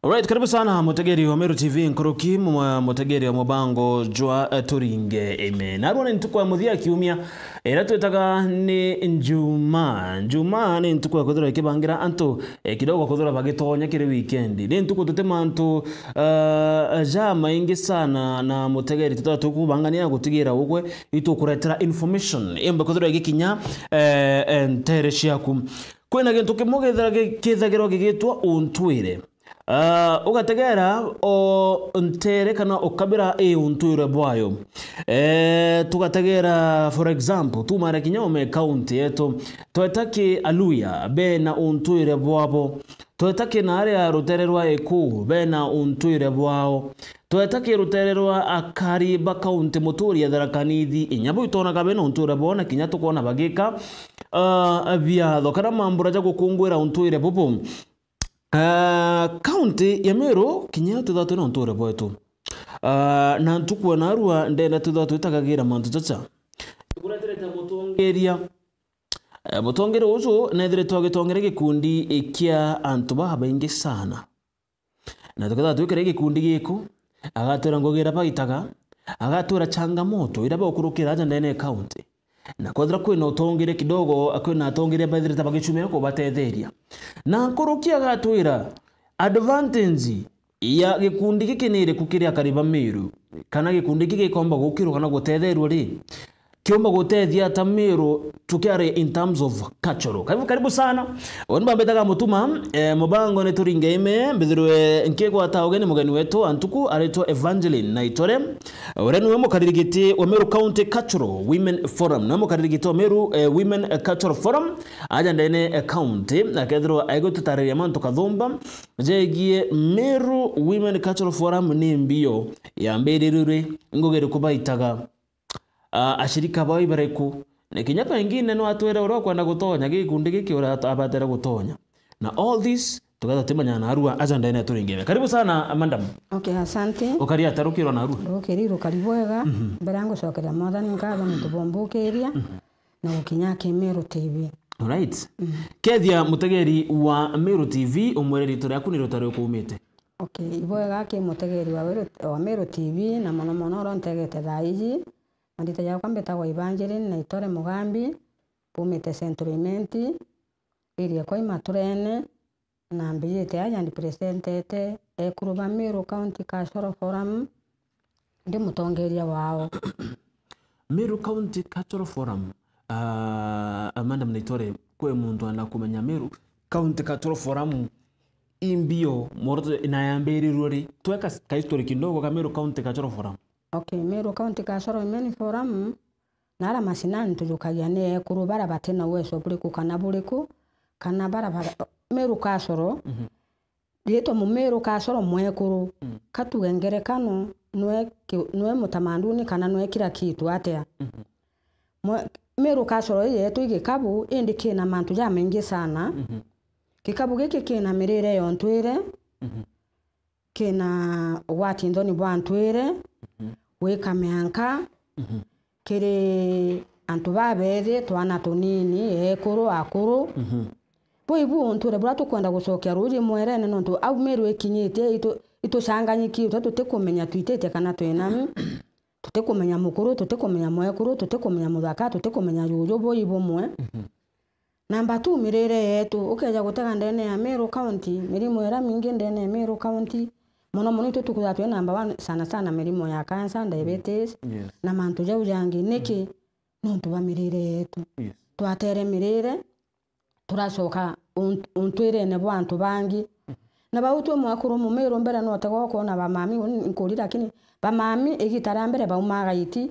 Alright, karibu sana mutegeri wa Meru TV Nkoroki, mutegeri wa Mubango Jwa Turinge. Amen. Narone ntuko ya muthia kiumia era twetaga ni Njuma ni ntuko ya kuthura kibangira antu kidogo kuthura bagitonya kiri weekend. Ni ntuko tutema antu jama ingi sana na mutegeri tutakubangania gutigira ugwe itukuretera information embe kuthura gikinya ntere ciaku. Kwina gintu kimugethera kithagirwo gigitwa untwire. Ugategera o ntere kana okabira untwire bwayo. Tugategera for example tumare kinyome county yetu twetaki aluya bena untwire bwabo, twetaki na area rutererwa eku bena untwire bwao, twetaki rutererwa akariba county muturi ya Tharaka-Nithi inyabo itona kabena untwire bona kinya tukona bagika bya thokara mambura ja gukungwira untwire bubu. County ya Meru kinya tuthatu na untwire bwetu na ntukwa narua ndenda tuthatu itakagira mantu chacha tukuretereta mutongeria mutongere ucu nethire twagitongere gikundi ikia antu baingi sana na tukatha twikere gikundi giku agatura ngogira baitaga agatura changamoto ira bakurukira aja ndene county na kodra kwina utongere kidogo akwina atongere baithire tabagicumira ko batetheria na nkorokia agatwira advantage ya gikundi gikinire kukiria kariba Meru kana gikundi gikomba gukirwo kana guthetherwo ri kiomba gutethia ta Meru tukiare in terms of cultural. Karibu sana onba mbetaga mutuma Mubango ne Turinge ime mbithirwe nkegwa ta ugeni mugeni wetu antuku aretwa Evangeline Naitore urenu wemo karirigiti wa Meru County Cultural Women Forum namo karirigiti wa Meru Women Cultural Forum aja ndene county na kethirwa aigo tutareria mantu kathumba jegie Meru Women Cultural Forum ni mbio ya mbirirure ngogere kubaitaga ashirika bawe bareku ne kinyaka ingine no atwera uro kwenda gutonya gikundi giki ura abatera gutonya na all this tugatha timanya na arua agenda ine turingire. Karibu sana madam. Okay, asante. Ukaria tarukiro na arua Rukiriro karibwega berango cokera mwathani ngaba nitubombukiria na gukinya Meru TV. Alright. Kethia mutegeri wa Meru TV umwereri turiaku ni rutari ukumite. Okay, ibwega ke mutegeri wa Meru TV na mono rontegete thaiji andita ya kwamba tawa Evangeline Naitore Mugambi pumite centrimenti iria kwa maturene na mbiyete aya ndi presidentete kuruba Meru County Cultural Forum ndi mutongeria wao. Meru County Cultural Forum Madam Naitore kwe muntu anda kumenya Meru County Cultural Forum imbio moroto inayambirirwo ri tweka ka history kidogo ka Meru County Cultural Forum. Okay, Meru County Cultural Women Forum nara masinani tujukagia ne kurubara batena weso buliku kana buliku kana bara Meru Cultural yeto mu Meru Cultural mwekuru katugengere kano nwe mutamanduni kana nwe kila kitu atea Meru Cultural yeto igikabu indi kina mantu ja mengi sana kikabu giki kina mirire yontwire kina wati ndoni bwantwire weka meanka kere antu babethe twana tunini ekuru akuru boibu onture bra tukwenda gucokya ruji mwerene nontu au Meru ekinyite ito sanganyiki tutikumenya twitete kana twena tutikumenya mukuru tutikumenya mwekuru tutikumenya muthaka tutikumenya yujo boibu mwe namba 2 mirire yetu ukeja gutega ndene ya Meru County mirimo era mingi ndene ya Meru County mono tukuza namba 1 sana mirimo ya cancer diabetes na mantu ja ujangi niki nontu ba mirire yetu twatere mirire turacoka untwire ne bwantu bangi na bautu mwakuru mu Meru mbere no tego ko na ba mami nkuri lakini ba mami igitara mbere ba umaga iti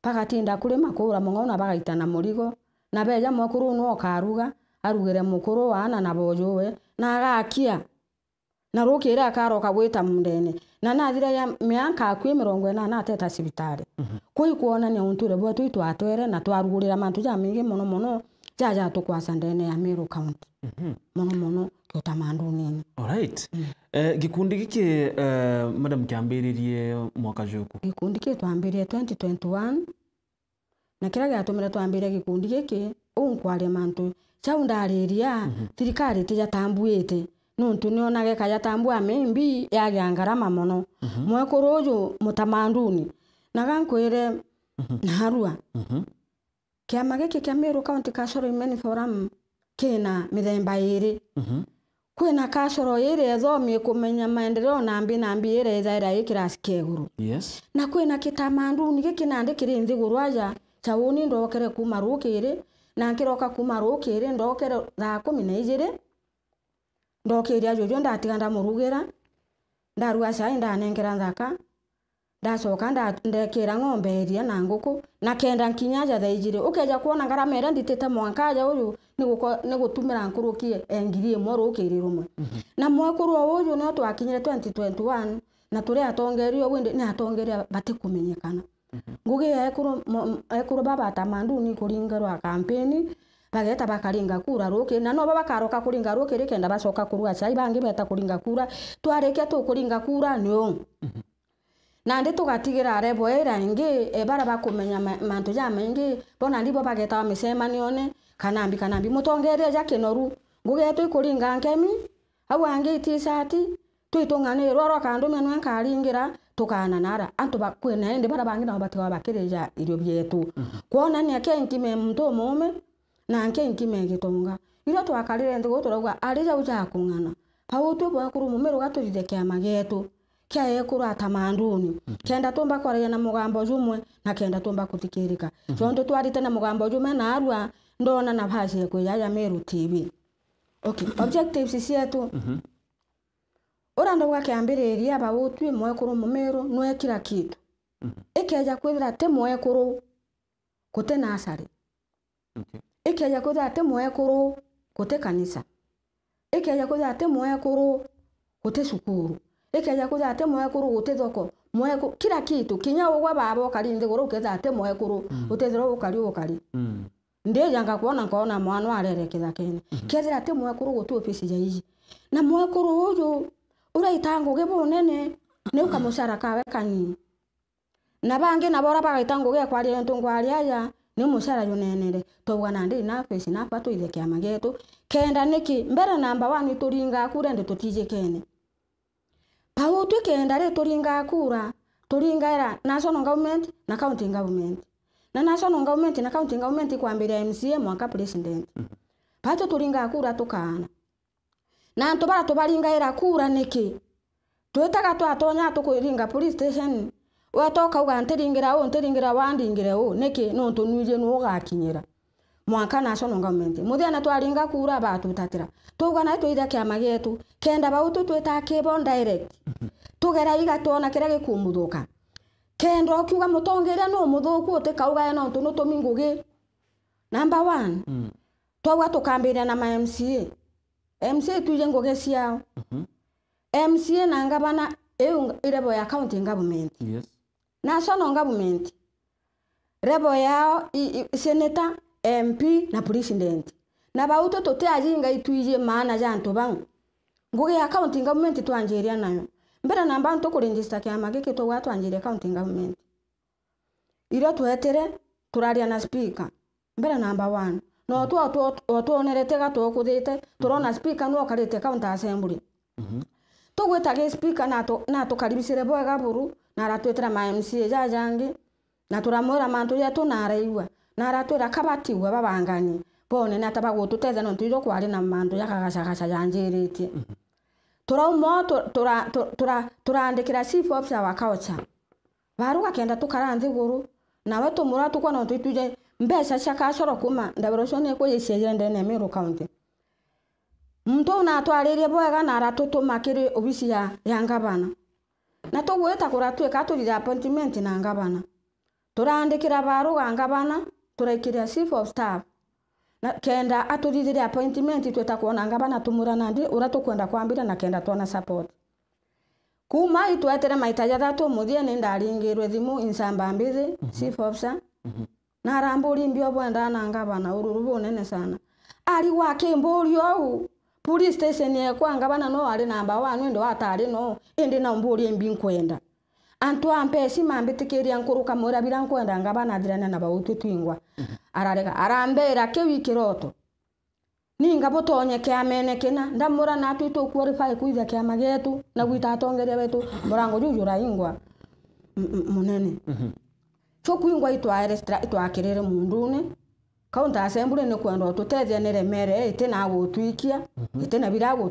pakatinda kule makura mungona bagaita na murigo na beja mwakuru no karuga arugere mukuru wana na bojowe na agakia na rukira akaroka gwita mundene na nathira ya mianka akwi 40 na ateta cibitari kwi kuona ni unture bwa twitu atwere na twarugurira mantu ja mingi mono jaja tukwasa ndene ya Meru County mono kyotamandu nini. Alright. Gikundi giki madam kiambiririe mwaka juku gikundi ki twambirie 2021 na kira gatumira twambirie gikundi giki unkware mantu chaundariria thirikari tija tambuite nuntu nionage kayatambua mimbi ya ngarama mono mwekuru uyu mutamanduni nagankwire narua kiama giki kia Meru County Castle Imeni Forum kina mithemba iri kwina kasoro iri ethomi kumenya maendeleo nambi iri ethaira ikirasi keguru yes na kwina kitamanduni giki nandikiri nthiguru aja chauni ndokere kuma rukiri na nkiroka kuma rukiri ndokere thaa 12 ndokiria jojo ndatiganda murugira ndarua cai ndanengera nthaka ndacoka ndekira ng'ombe iria na nguku na kenda nkinyaja thaijire ukeja kuona ngaramera nditete mwankaja uyu ni gutumira nkurukie engiri imwe rukiri rumwe na mwekuru uyu no twakinyire 2021 na turi atongerio windi ni atongeria batikumenyekana ngugi ekuru baba tamanduni kuringerwa kampeni bageta bakaringa kura ruki na no baba karoka kuringa ruki rikenda bacoka kurua cai bangi beta kuringa kura twareke tu kuringa kura nyo na ndi tugatigira rebo era ingi ebara bakumenya mantu ja mengi bona ndibo bageta misemanione kanambi mutongeria ja kinoru ngugi tu kuringa nkemi au angi tisati tuitungane roro kandu menwe nkaringira tukana nara antu bakwena ndi bara bangi na batiwa bakireja irio byetu kuona ni akenkime mtu mume na akenkime gitonga iro twakarire ndigo turauga arija uja kungana pau tu bwakuru mumeru gaturide kya magetu kya ekuru atamanduni kenda tumba kwaria na mugambo jumwe na kenda tumba kutikirika jonto twarite na mugambo jume na arua ndona na bhaje ko ya Meru TV okay objectives cietu ora ndo wakiambiriria bawutwi mwekuru mumeru no kila kitu ikeja kwithira te mwekuru kute nasari ikeja kwithira te mwekuru kute kanisa ikeja kwithira te mwekuru kute sukuru ikeja kwithira te mwekuru kute thoko mwekuru kila kitu kinya ugwa babo kalinde goro ukethira te mwekuru utethira ukari ndeja ngakuona nkaona mwana arerekeza kene kethira te mwekuru gutu ofisi ja iji na mwekuru uyu uraitango gebonene ne ukamushara kawe kanini na bangi nabora bagaitango ge kwari ntungo ariya ni mushara yunenere tobwana ndi na ofisi na pato ile kya mageto kenda niki mbere namba 1 turinga kura ndi tutije kene pawo tukenda re turinga kura turinga era national government na county government na national government na county government kwambira MCA mwaka president pato turinga kura tukana na ntobara tobaringa era kura niki twetaga twatonya tukuringa police station watoka ugantiringira wandingire niki no tunuje no gakinyira mwaka national government muthena twaringa kura batutatira tugana twitha kya magetu kenda bautu tweta kebon direct tugera igatona kira gikumuthuka kenda okiuga mutongeria no muthuku utikauga no tunu tumingugi number 1 twawa tukambira na ma MCA tuje ngoge ciao MCA na ngabana irebo ya county government yes national government rebo yao senator MP na president na bauto tote ajinga ituje maana janto bangu ngoge ya county government twanjeria nayo mbere namba nto kuregister kya mageke to watu anjeria county government iro twetere turaria na speaker mbere namba 1 no tuonerete gato kuthite turona speaker no karite county assembly tugweta speaker na tukaribicire bwega buru na ratwetera ma MCA jajangi na turamwira mantu ya tunaraigwa na ratwira kabatiwa babangani bone na tabagututeza no tujo kwari na mantu yakagacaga janjirite turaumo turandikira chief officer wa Kaucha baruga kenda tukaranthi guru nawe tumura tukwa no twituje mbesa chakashoro kuma ndabrosone ko yeseye ndene Meru County mtu na twaririe bwega na ratutuma kiri ofisi ya ngabana na tugweta kuratwe katulira appointment na ngabana turandikira baruga ngabana turaikira chief of staff na kenda atulire appointment tweta kuona ngabana tumurana ndi uratukwenda kwambira na kenda tona support kuma itwetere maitaja thatu muthie ni ndaringirwe thimu insamba mbizi chief officer na ramburi mbio bwenda na ngabana ururu nene sana ali wake mburio police station ye kwa ngabana no ali namba 1 ndo atari no indi na mburi mbi nkwenda antu ampesi mambitikiria nkuruka mura bila nkwenda ngabana dirana na bautu twingwa ararega arambera ke wikiroto ninga botonye kiamene kina ndamura na tu qualify kuiza kiama getu na gwita atongeria wetu murango jujura ingwa munene cyo kuingwa itwakirire mundune kaunta assembly ne kwenda tutethia ne remere itena gutwikia itena birago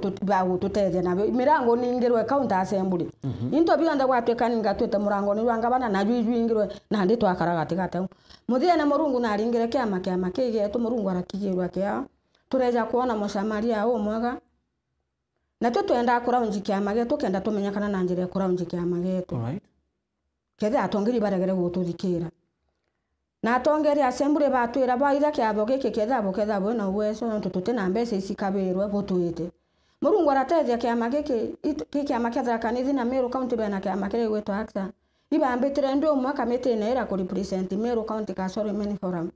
tutethia na mirango ningirwe kaunta assembly into bionda gwatweka ninga twete murango ni rwanga bana na jujwi ingirwe na ndi twakaraga tigata muthia na murungu na ringire kiama kige tu murungu arakigirwa kia tureja kuona musamaria mwega na twenda kuraunji kiama getu kenda tumenyakana na njire kuraunji kiama getu Alright. Kethe atongeri baregere gututhikira na atongeri assembly batwira baira kiabo giki ketha bona uweso no tutute na mbese isikabirwe botwite murungu aratethia kiama giki kiama ketha kanithi na Meru County bena kiama kire gwetwa ACSA ibambitire ndio mwaka mete na ira ku represent Meru County Kasoro Meni Forum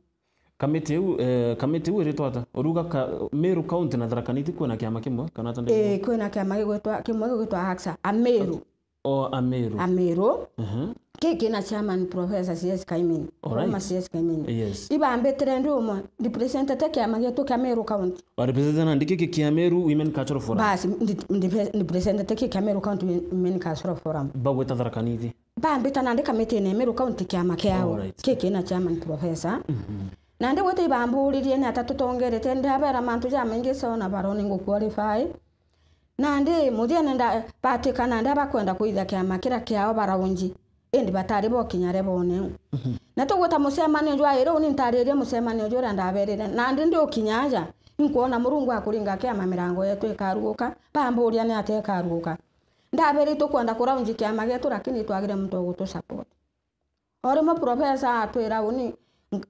kamiti u ritwata oruga Meru County na Tharaka-Nithi kwena kiama kimwe kana tande kwena kiama gwetwa ACSA Ameru Ameru kiki na chairman Professor CS Kaimini Roma CS Kaimini yes ibambetire ndio mwa representative kiama getu kya Meru County wa representative ndiki kya Meru Women Cultural Forum basi representative kya Meru County Women Cultural Forum bagweta Tharaka-Nithi bambeta na ndika mete ne Meru County kiama kyao kiki na chairman Professor na ndi wote ibamburirie ni atatutongerete ndi habera mantu jamengi sona baroni ngo qualify na ndi muthia nenda patikana ndaba kwenda kuitha kiama kira kyao baraunji endi batari bo kinyare bone na tugota musemane njwa ero ni ntarire musemane njora ndaberere na ndi ndio kinyaja nkuona murungu akuringa kiama mirango yetu ikaruka bamburia ni atekaruka ndabere to kwenda kuraunji kiama getu lakini twagire mtu gutu support ore mo professor atwira uni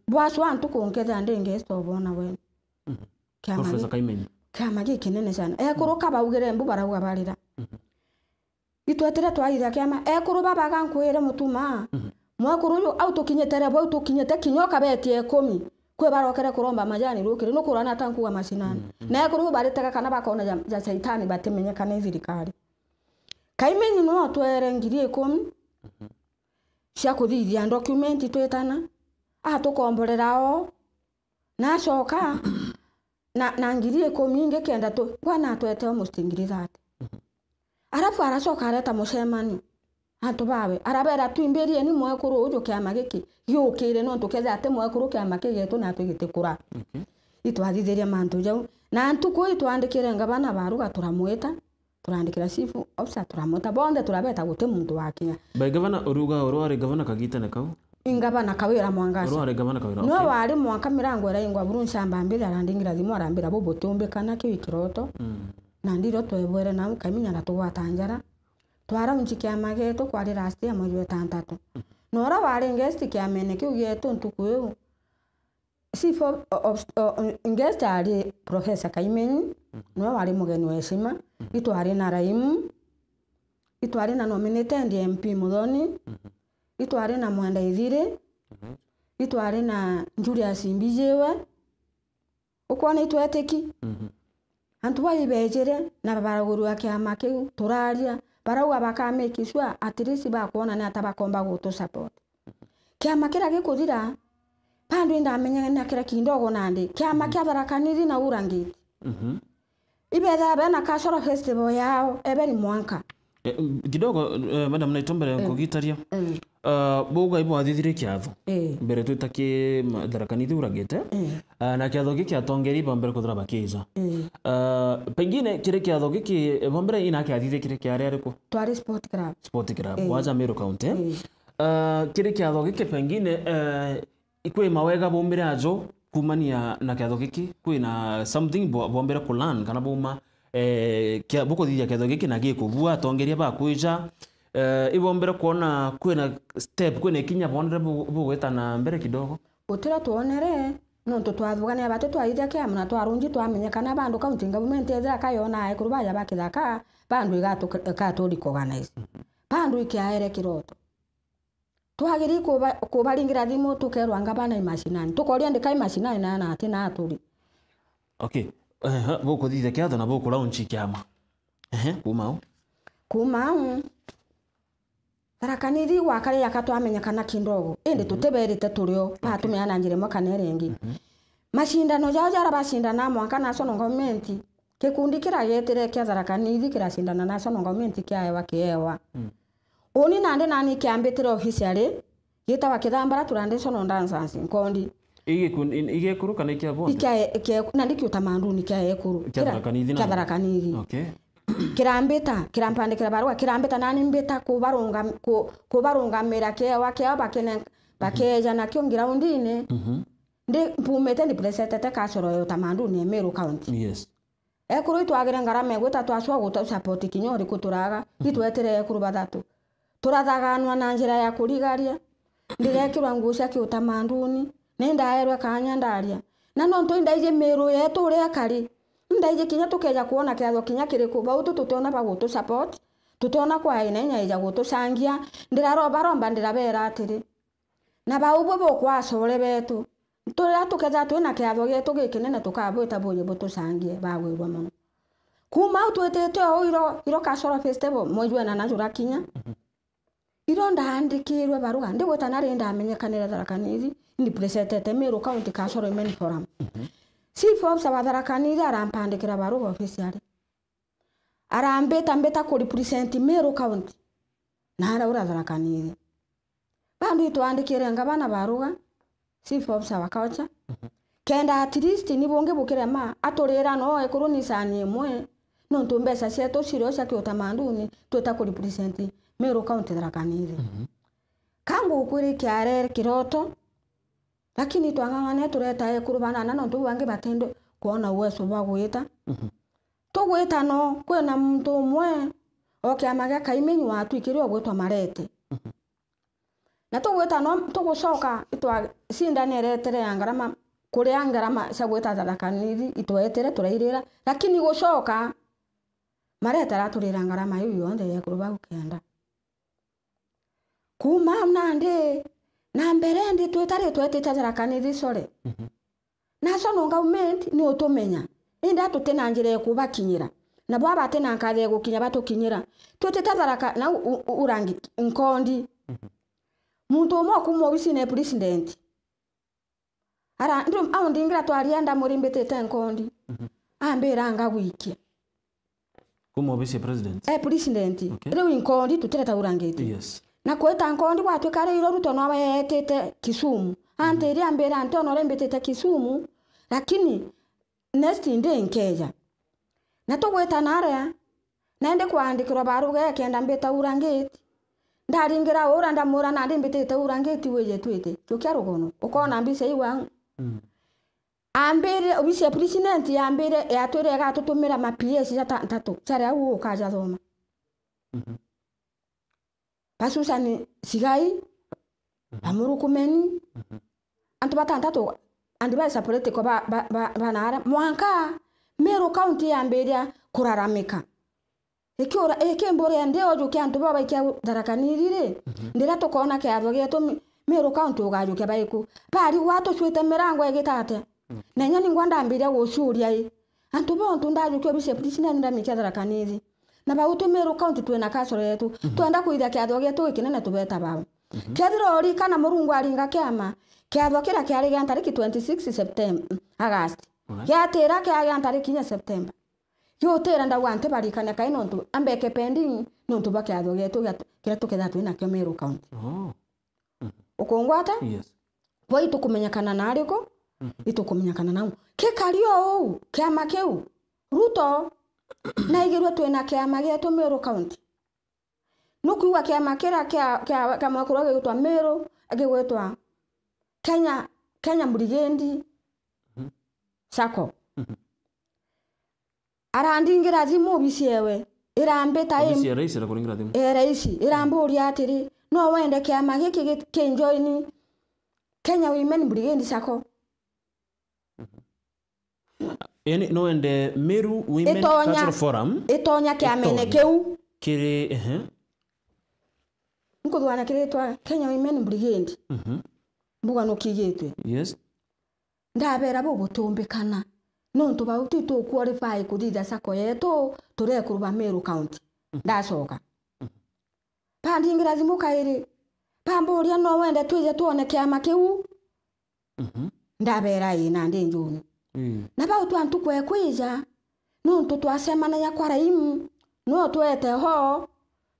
bwaso antu kunkeza ndenge stobona we Professor Kaimeni kama giki nene sana kuruka baugire mbu barauga barira itwetera twaitha kiama kuruba bagankwire mutuma mwakuru yu autokinyetere bo autokinyete kinyoka betie 10 kwe barokere kuromba majani rukire no kurana tankuwa mashinani na kuruba baritaka kana bakona ja saitani batemenyekana thirikari Kaimeni no twere ngirie 10 cia kuthithia document twetana atukomborerao na coka na ngirie 10 inge kenda tu bwana twete almost ngiri 30 arafu aracoka areta mucemani antu bawe arabera twimberie ni mwekuru ujo kiama giki yukire no tukethe ate mwekuru kiama kigetu na tugitikura itwathithiria mantu jau na antu ko twandikire ngabana baruga turamweta turandikira chief officer turamweta bonde turabeta gute muntu wakinya by governor oruga orware governor kagitane kau ingabana kawira mwangasa orware governor kawira no wari mwaka mirango era ingwa burun shamba mbira arandingira thimu arambira bobo tumbe kana kiwikiroto na ndiro twebwere na Kaiminya na tugwatanjara twara unchikia mageto kwa last ya mwezi wa 3 nora wari guest kiamene kiu getu ntukuyu sifo guest ali Professor Kaimeni no wari mugeni wa heshima itwari na Raimu itwari na nominated MP Muthoni itwari na Mwenda Ithire itwari na Julius Mbijewe ukwana itweteki antu baibejere na baraguru akiama kiu turaria barauga bakamake sure at least bakuona na atabakomba gutu support kiama kira gikuthira pandu ndamenya na kira kindogo nandi kiama kia Tharaka-Nithi na Urangiti ibetha bena Kasoro festival yao eberi mwanka kidogo madam naitombere kugitaria boga ibo athithire kiatho mbere twitaki Tharaka-Nithi Urangite na kiatho giki atongeri bombere kuthura bakiza pengine kire kiatho giki bombere ina kiathithie kire kiari ariko twari sport club waja Meru County kire kiatho giki pengine ikwe mawega bombere ajo kumania na kiatho giki kwina something bombere kulan kana boma kia buko thithia kiatho giki na gikuvua atongeria bakwija ibombere kuona kwina step kwina kinya bondere bugwetana mbere kidogo utira tuonere no tutwathugania batu twaithia kiama na twarunji twamenyekana bandu county government ethira kayona ekuru baya bakithaka bandu ikaturi organize bandu ikiaere kiroto twagiri kubaringira thimu tukerwa ngabana imashinani tukoria ndika imashinani na atina aturi okay boko thithia kiatho na boko launch kiama kumau Tharaka-Nithi wakari yakatwamenyekana kindogo indi tuteberite turio patumeana njire mwaka nerengi mashindano jao jara bashindana mwaka national government kikundi kira yetere kia Tharaka Nithi kira shindana national government kia ewa kiewa oni nani kiambitire officially gitawa Kithambara Traditional Dancers Nkondi ige kuru kana kia bonde nandi kiutamanduni kia ekuru kia Tharaka Nithi okay kirampandikira barua kirambita nani mbita kubarungamira kiewa kia bakeja na kio groundine ndi mpumete ndi president kasoro yo tamanduni Meru County yes ekuru itwagira ngarama gwita twaswa guta support kinyori kuturaga itwetere ekuru bathatu turathaganwa na njira ya kurigaria ndirekirwa ngusha kiutamanduni nindaerwe kanya ndaria na no nto indaije Meru yetu ria kari ndaije kinya tukeja kuona kiatho kinya kiriku bautu tutona bagutu support tutona kwa ina ija gutu sangia ndiraroba ndirabera atiri na baubwo bokwasore betu tũrĩa tũketha twĩna kĩatho gĩtũ gĩkĩnene tũkabwĩta bũnyĩ bũtũcangie bagwĩrwo mũno kuma au twĩtĩte o iro Kasoro Festival mwezi wena na njũra kinya iro ndaandĩkĩirwe barua ndĩgwĩta narĩ ndamenyekanĩre Tharaka Nithi ndi president Meru County Kasoro Women Forum chief officer wa Tharaka Nithi arampandĩkĩra barua officially arambĩta kũ represent Meru County na araura Tharaka Nithi bandu twandĩkĩre ngabana barua chief officer wa culture kenda at least ni bonge bukire ma atorera no ekuru ni sani emwe no ntumbesa cieto cirosha kiutamanduni tweta ku represent Meru County Tharaka Nithi kangu ukwiri kiarere kiroto lakini twangangane tureta ekuru bana no ntu wange batendo kuona uwezo wa gwita tugwita no kwena muntu umwe okiamaga kaimenyu watu ikirio gwitwa marete na tugwita no tugucoka itwa sindane retere yangarama kuria ngarama sagwita Tharaka Nithi itwetere turairira lakini gucoka maretara turira ngarama yu yonde yekuruba ukenda kuma nande na mbere ndi twetare twetete Tharaka Nithi sore national government ni utumenya inda tutena njire kubakinyira na baba tena nkaze gukinya batukinyira twetete Tharaka na urangi Nkondi muntu umwe kumwe obisine president ara ndum au ndingira twarienda muri mbetete Nkondi ambera anga wiki kumwe obisi president president rero Nkondi tutereta urangete yes na kweta Nkondi watu kare iro ruto no abayetete Kisumu ante iri ambera ante onore mbetete Kisumu lakini next inde nkeja na tugweta naria nende kuandikirwa baruga kenda mbeta urangete ndaringira ora ndamura na ndimbitete urangeti weje twete cyo rugono ukona mbise iwa ambere obise president ambere yatwere gatutumira ma PS ya tatu cyari awu ukaja thoma pasusani sigai amurukumeni antu batantatu andi ba separate ko banara mwanka Meru County ambere kuraramika ekiora ekembore ndeo juke antu baba ikia Tharaka Nithi ri ndira tukona kiatho gitu Meru County ugajuke baiku bari watu cwete mirango egitate na nyani ngwanda ambire gucuria antu bontu ndajuke bise president ndamikia Tharaka Nithi na bautu Meru County twena Kasoro yetu twenda kuitha kiatho gitu ikinene tubeta baba kethiro ri kana murungu aringa kiama kiatho kira kiari gya tariki 26 September August yatira kiari tariki September yo tera ndawante barikana kaino ntu ambeke pending ntu bakiatho getu kira tuketha twina kyo Meru County ukongwata yes boi tukumenyakana nariko itukumenyakana namu kikario kiama keu Ruto na igirwe twina kiama getu Meru County nukuwa kiama kira kama kuroge gutwa Meru agigwetwa Kenya Murigendi Sako arandingira zimu bisiewe irambeta obisi raisi ra kuringira thimu raisi iramburi atiri no wende kiama giki kenjoini Kenya Women Brigade Sako yani no wende Meru Women Cultural Forum itonya kiamene keu kiri nkudwana kiretwa Kenya Women Brigade mbuga no kigitwe yes ndabera bo gutumbikana no ntuba tutu qualify kuthitha Sako yetu turekuruba Meru County ndacoka pandingira zimu kairi pamburia no wende twije tuone kiama kiu ndabera ina ndi njunu na ba utu antu kwekwija no ntu twasemana ya kwa raimu no twete ho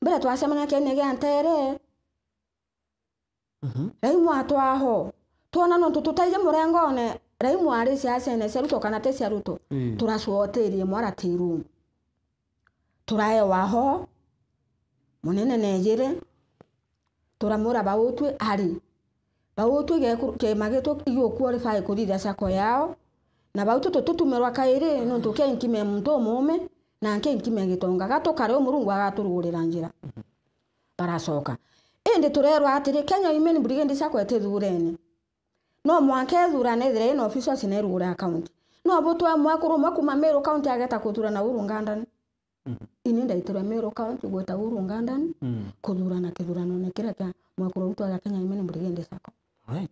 mbere twasemana kene gya ntere raimu atwaho tuona no ntu tutaije murengone raimu ari siasene seruto kana te seruto turasuoterie mwara tiru turae waho munene nejire turamura bautwe ari bautwe ke mageto iyo qualify kurira sako yao na bautu tutumerwa kaire no tuke nkime muntu mume na nke nkime gitonga gato kare umurungu agaturugurira njira barasoka ende turerwa atire Kenya Women Brigade sako etethurene no mwanke thurane thire no official sinerugura account no butwa mwakuru makuma Meru county ageta kutura na urungandani ininda itura Meru county gweta urungandani kuthurana kithurano ne kireka mwakuru mtu ya Kenya Women Brigade sako right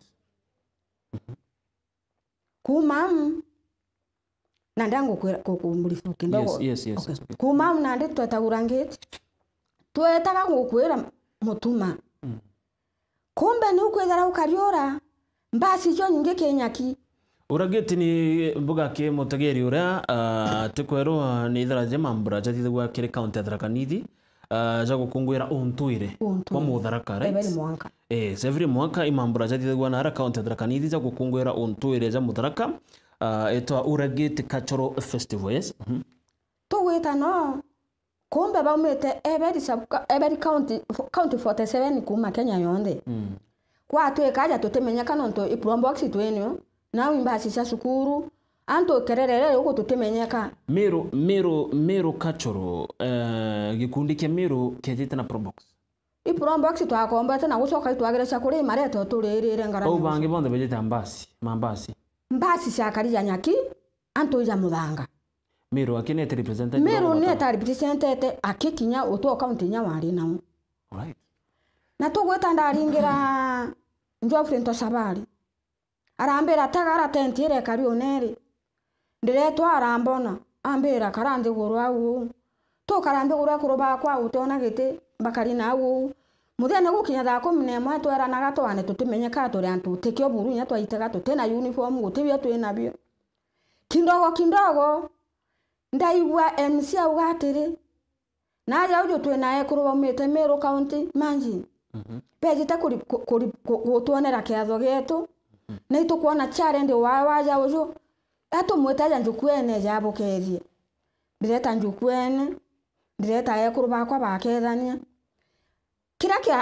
kumam na ndango kukumbulifu kindogo yes. Okay. Kumam na ndi twetagurangite twetaga gukwira mutuma kumbe ni ukwethara ukariora mbasi cyo nyinge kenyaki uragete ni mbuga ke mutageri ura tukwero ni ithara je mambura jathi gwa kire county ya Tharaka Nithi ja gukungwira untuire kwa mutharaka right every mwaka every mwaka imambura jathi gwa na county ya Tharaka Nithi ja gukungwira untuire ja mutharaka etwa uragete cultural festival yes tugwita no kumbe baumete every county 47 kuma Kenya yonde kwa twekaja tutemenya kanonto iplombox twenyo na wimbasi cia sukuru anto kererere uko tutemenyeka Meru cultural gikundi kia Meru kejete na probox iplombox twakombete na gucoka twagerecha kuri mareto turirire ngara au bangi bonde bejete mbasi cia karija nyaki anto ya muthanga Meru akinete represented Meru ni ta represented akikinya uto county nya wari nao right na tugweta ndaringira Geoffrey Ntosabari arambira tagara tentire kari oneri ndiretwa arambona ambira karande gurwa u to karande gurwa kuroba kwa utona gite bakari na u muthene gukinya tha 11 twera na gatwane tutimenyeka turi antu tekyo buru nya twaitega tutena uniform gutibia twina bio kindogo ndaigwa MC augatiri na ja ujo twina ekuruba umite Meru county manji pejita kuri gutuonera kiatho gitu na itukuona challenge waja ujo atumwetaja njukwene jabukethie ndireta njukwene ndireta ekuruba kwa bakethania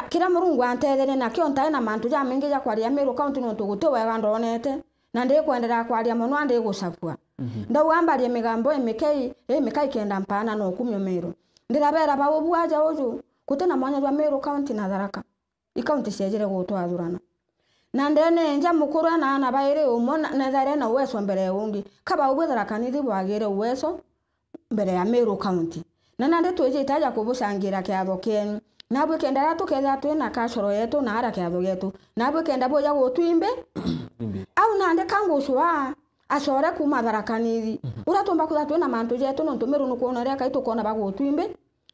kira murungu antethere na kyo ntae na mantu ja mingi ja kwaria Meru county no tugute wega ndonete na ndi kwendera kwaria muno andi gucapua ndawambarie migambo emikai kenda mpana no kumyo Meru ndirabera bawo aja uju kutena mwanya wa Meru county na Tharaka ikaunti ciejere gutwathurana na ndene nja mukuru na baire umona nethare na uweso mbere ungi kaba ubwe Tharaka Nithi bwagire uweso mbere ya Meru county na nande tweje itaja kubucangira kiatho kenu na bwe kenda ratu ketha twina kacoro yetu na ara kiatho yetu na bwe kenda boja gutwimbe au nande kangucwa acore kuma Tharaka Nithi uratumba kutha twina mantu yetu no Meru nukuona ria kaitu kona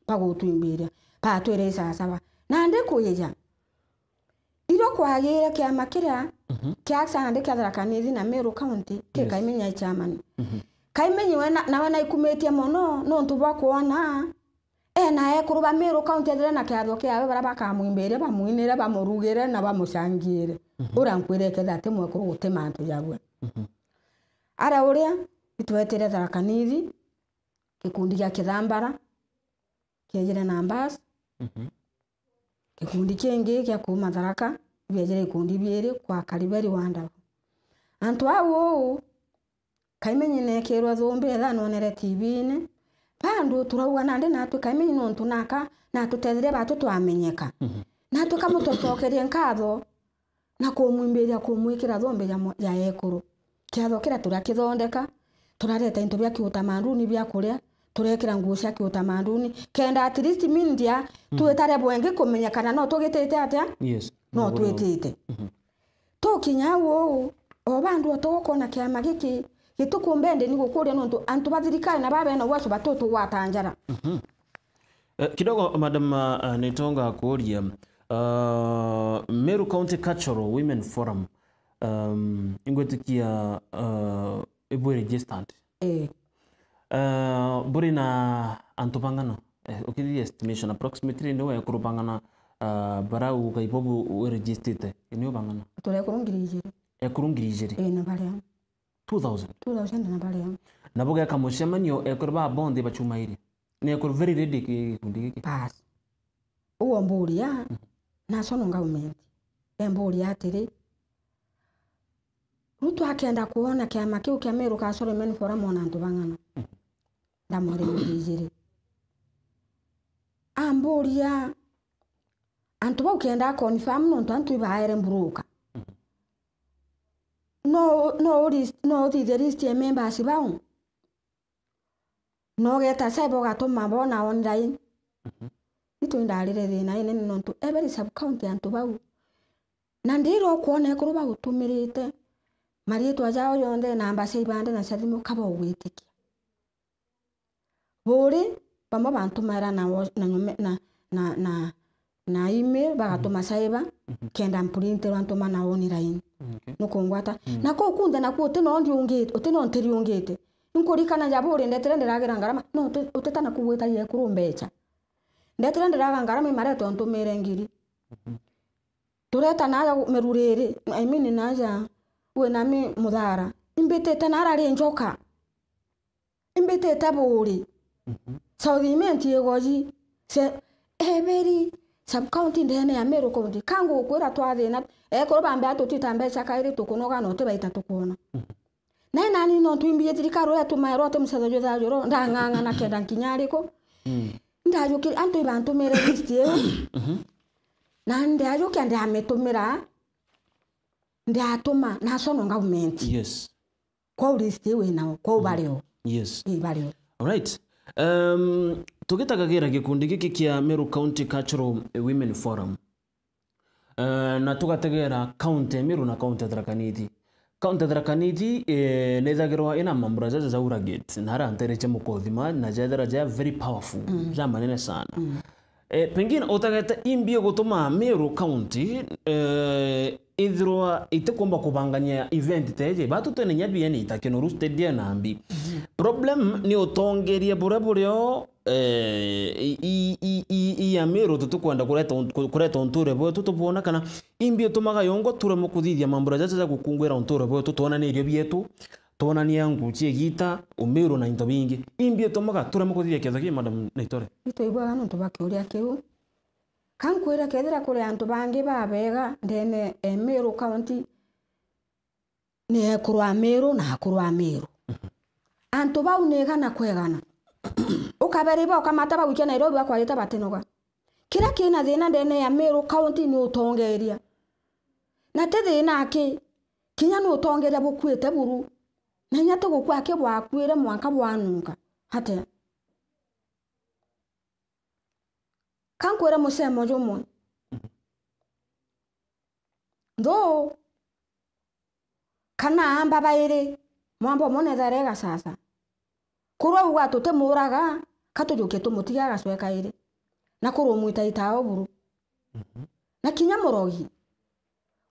bagutwimbiria pa twire sasa nande kuyeja iro kwagire kiama kiria kia sande kia Tharaka Nithi na Meru county ke kaimenya chairman kaimenyi na ikumetie mono no ntubwa kuona na kuruba Meru county thire na kiatho kia bara bakamwimbire bamuinire bamurugire na bamucangire urankwire ketha temwe kuru gutema antu jagwe ara uria itwetire Tharaka Nithi kikundi gia Kithambara kiejire na mbas kikundi kingi kia kuma Tharaka biejire ikundi biere kwa Kariberi wanda antu awo kaimenyi nekirwa thombe tha nonere TV-ini pandu turauga nande natwe kaimenyi no ntunaka na tutethire batu twamenyeka na tukamutocokeria nkatho na kumwimbiria kumwikira thombe ya ekuru kiatho kira turakithondeka turareta into bya kiutamanduni bya kuria turekira nguo cia kiutamanduni kenda at least mindia tuetare bwenge kumenyekana no tugitete atia yes no twetete tukinya wo obandu otokona kiama giki gitukumbende ni gukuria no antu bathirikana na babe na wacu batoto watanjara kidogo madam nitonga kuria Meru County Cultural Women Forum ingwetikia ebo registered buri na antupangana okidi estimation approximately no ya kurupangana bara ukaipobu registered ni ubangana tole kurungirije ekurungirije na bale 2000 na bale naboga kamushemanyo ekurba bonde bachumairi ni ekur very ready kundiki pass uwo mburia na sono ngaumenti mburia atiri Ruto akenda kuona kiama kiu kia Meru ka Solomon Forum ona ntubangana ndamore mujiri amburia antuba ukenda confirm no ntantu ibaere mburuka no the list ya members baun no geta saibo gatuma bona online itu ndalire thina ine nontu every sub county antuba na ndiro kuona kuruba gutumirite marietu ajao yonde namba seibande na sadimu kabo gwitikia buri bamwe bantumara na email bagatuma saiba kenda print rantuma na online nukongwata nako kunda nakuote no ndiungite oteno nteri ungite nkurikana jaburi ndetere ndiragira ngarama no utetana kuweta ye kurumbecha ndetere ndiraga ngarama mareto ntumire ngiri tureta naja merurere I mean naja we nami mudhara imbetete narari njoka imbetete buri Southiment yegoji se every sub county ndene ya Meru county kango kwera twathina ekoro bambe atutitambe chakaire tukunoga no tebaita tukona na nani no twimbiye tirikaro ya tumairo te musazo joza joro ndanganga na kenda nkinyariko ndajuki antu ibantu mere list yewe na ndajuki ande ametumira ndatuma na sono government yes kwa list yewe nao kwa bareo yes bareo all right tugitagagira gikundi giki kia Meru County Cultural Women Forum na tugategera county Meru na county Tharaka-Nithi nethagirwa ina mambura za uragate na hara ntereche mukothima na jethera very powerful ja manene sana pengine utageta imbie gutuma Meru County ithirwa itekomba kubanganya event teje batu tene nyabia ni itakeno stadium na ambi problem ni utongeria burebureo ya Meru tutukwenda kureta onture bo tutubona kana imbie tumaga yongo ture mukuthithia mambura jaja gukungwira onture bo tutona ni irio bietu tona ni yangu chie gita Meru na into bingi imbie tumaga ture mukuthithia ketho madam Naitore ito ibwa no tubakiuria kiu kankwira kethira kuri antu bangi babega ndene Meru County ni ekurwa Meru na kurwa Meru antu bau negana kwegana ukaberiba ukamata bawikia Nairobi akwaleta batenoga kira kina thina ndene ya Meru County ni utongeria na tethina aki kinya ni utongeria bukwite buru na nyate gukwa ke bwakwire mwanka bwanunga hate kankwira musemo jomo ndo kana amba baire mwambo mone tharega sasa kurwa uga tutemuraga katujuke tumutiga gacweka ire na kurumwita itao buru na kinya murogi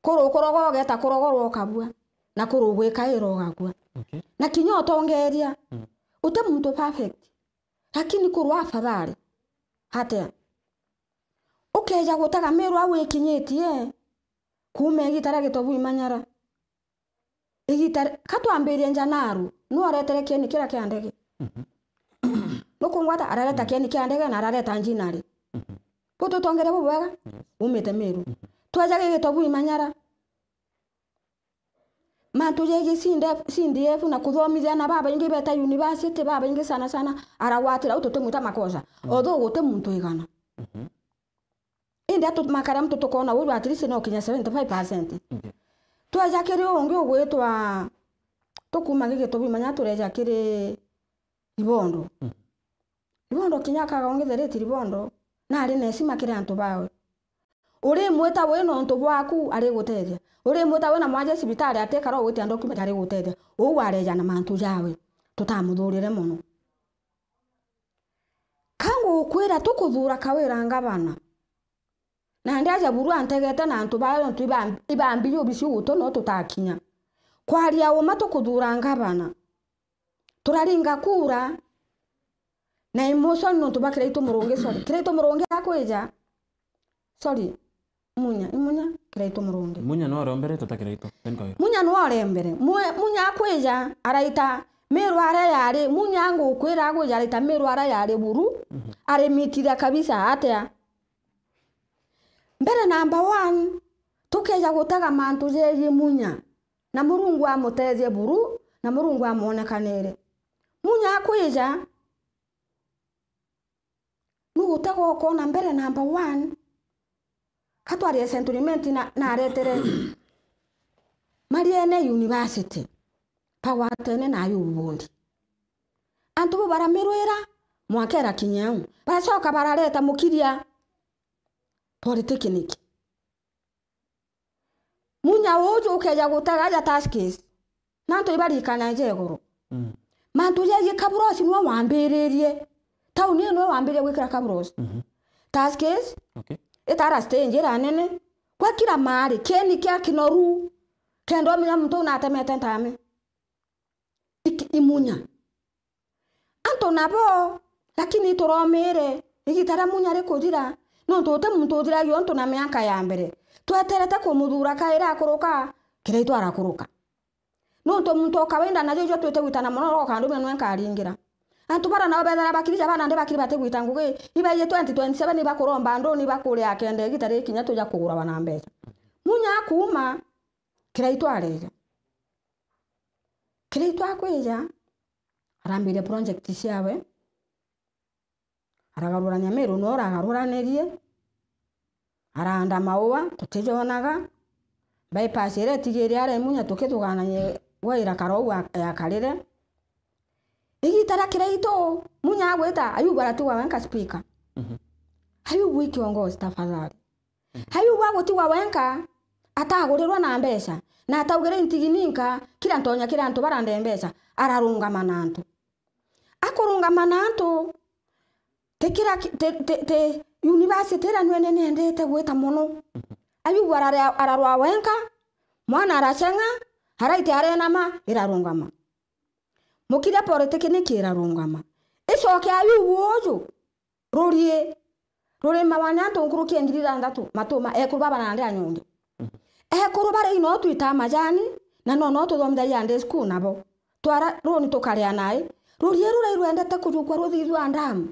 korogo geta korogorwo kabua na kurugwika iro gakua na kinya otongeria utemuntu perfect lakini kurwa afadhali hata ukeja gutaga Meru awe kinyetie kume gitara gitobu imanyara igitara katwambirie njanaru no aretere keni kira kiandege nukungwata arareta keni kiandege na arareta njinari puto tongere bubwega umete Meru twaja gitobu imanyara mantuje CDF na kuthomithia na baba ingi beta university baba ingi sana arawatira utotemuta makosa otho gote muntu igana indi atu makara mtu tukona wewe at least no kinya 75% twaja kiri ungi ugwitwa tukuma gige tubimanya tureja kiri Ibondo Ibondo kinyaka gaongithereti Ibondo na ari nesi makire antu bawe uri mweta we no ntu bwaku ari gutethia uri mweta we na mwaje sibitari atekara gwiti document ari gutethia u wareja na mantu jawe tutamuthurire muno kangu kwira tukuthura kawira ngabana na ndaja buru antegete na antu bayo ntu ibambi obisi uto no tutakinya kwaria uma tukuduranga bana turaringa kura na emotion no tubakire itomuronge sorry kire itomuronge akweja sorry munya kire itomuronge munya no rombere tutakire ito tenkayo munya no arembere munya akweja araita meru ara yare munya ngo kwera agweja araita meru ara yare buru are mitira kabisa atia mbere number 1 tukeja gutaga mantu jeje munya na Murungu amutezie buru na Murungu amuonekanire munya akweja nugutaga okona mbere number 1 katwari sentiment na aretere Mariene University pawatene na yubundi antu baramirwira mwakera kinyau bacoka barareta mukiria polytechnic munya wojo ukeja gutaga ja taskis nanto ibarikana jegoro mantu ye kabrosi no wambiririe tauni no wambirie gwikira kabrosi taskis okay etara stage ra nene kwa kila mari keni kya kinoru kendo mya mtu na atemete ntame imunya anto nabo lakini turomere igitara munya rekudira no tote muntu dira yonto na myaka ya mbere tweterete kumudura kaira akuruka kireito arakuruka no to muntu kawenda na jojo twete witana monoro kandu mwe nkaringira antu bara na obethera bakirija bana nde bakiri bate gwita nguge ibaye 2027 ni bakuromba ndo ni bakure akende gitare kinya tuja kugura bana mbeca munya kuma kireito areja kireito akweja arambire project ciawe aragarura nyameru no aragarura nerie aranda maua tutejonaga bypass ire tigiri are munya tukitugana ye waira karo ya karire igitara kireito munya agweta Ayubu aratiwa wenka speaker Ayubu ikiongozi tafadhali Ayubu agotiwa wenka atagurirwa na mbeca na ataugire ntigininka kila ntonya kila nto barande mbeca ararungama nantu akurungama nantu tekira te university ra nwene nendete gweta muno Ayubu ararwa wenka mwana arachenga haraiti arenama irarungama mukira polytechnic irarungama icoke Ayubu ojo rorie mawanyanto nkuruki ngirira ndatu matuma ekubaba na ndya nyonge kurubara ino twita majani na no tuthomda yande school nabo twara roni tukaria nae rorie rurendete kujukwa ruthithwa ndamu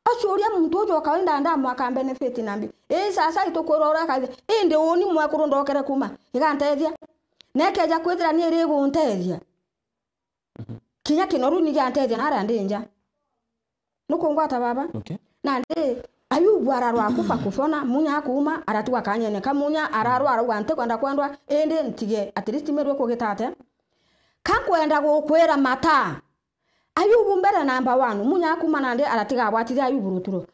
acuria muntu ujo kawenda ndamu aka benefit nambi sasa itukurora kazi inde oni mwakuru ndokere kuma igantethia nekeja kwithira ni iri guntethia kinya kinoru ni gantethia nara ndinja nukungwata baba okay na ndi Ayubu ararwa kupa kufona munya akuma aratuwa kanyene kamunya ararwa arwante kwenda kwendwa ende ntige at least merwe ko gitate kankwenda gukwera mata Ayubu mbere number 1 munya akuma nande aratiga abwatire Ayubu ruturo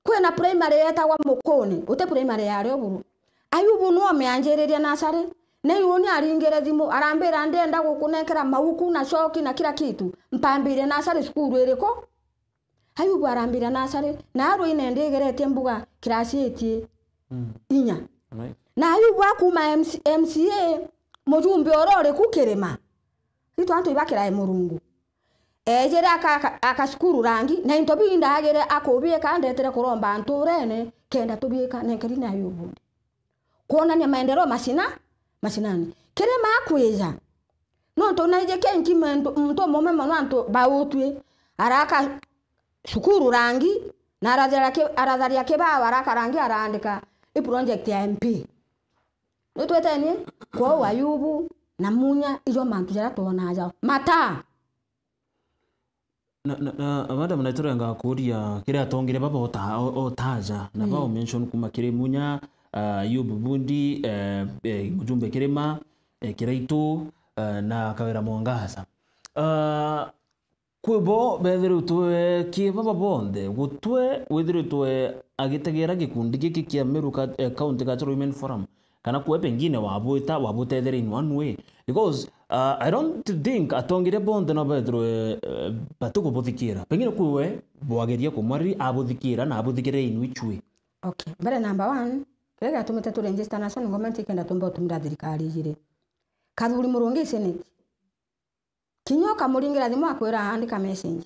kwena primary etagwa mukoni ute primary yare oburu Ayubu no meanjereria nasare ne yoni aringere thimu arambira ndenda gukunekera mauku na shoki na kila kitu mpambire nasare school eriko Ayubu arambira nasare na aro inendegerete mbuga kirasi etie inya na Ayubu akuma MCA mujumbe orore kukirema itu antu ibakira e Murungu ejere akashukuru rangi na intobinda agere akobie kandetere kuromba anturene kenda tobika nenkeri na Ayubu kuona ni maendeleo masinani kirema akweja no to naije kenki mto mome mananto bautwe araka shukuru rangi na aradharia keba waraka rangi arandika i project ya MP nitweteni kwa Ayubu na munya ijo mantu jara tona aja mata na madam naiturenga kuria kire atongire baba otaja na bao mention kuma kire munya Ayubu bundi mujumbe kirema kireito na kawera mwangaza kwebo bethiru twe kibaba bonde gutwe withiru twe agitegera gikundi giki kia Meru County Cultural Women Forum kana kwe pengine wabutethera in one way because I don't think atongire bonde no bethiru batuko buthikira pengine kwe bwageria kumwari abuthikira na abuthikire in which way Okay, mbere number 1, kile gatumite tu register national government ikenda tumba utumira thirikari igire. Kathuri Murungi Senate. Kinyoka muringira thimu akwira andika message.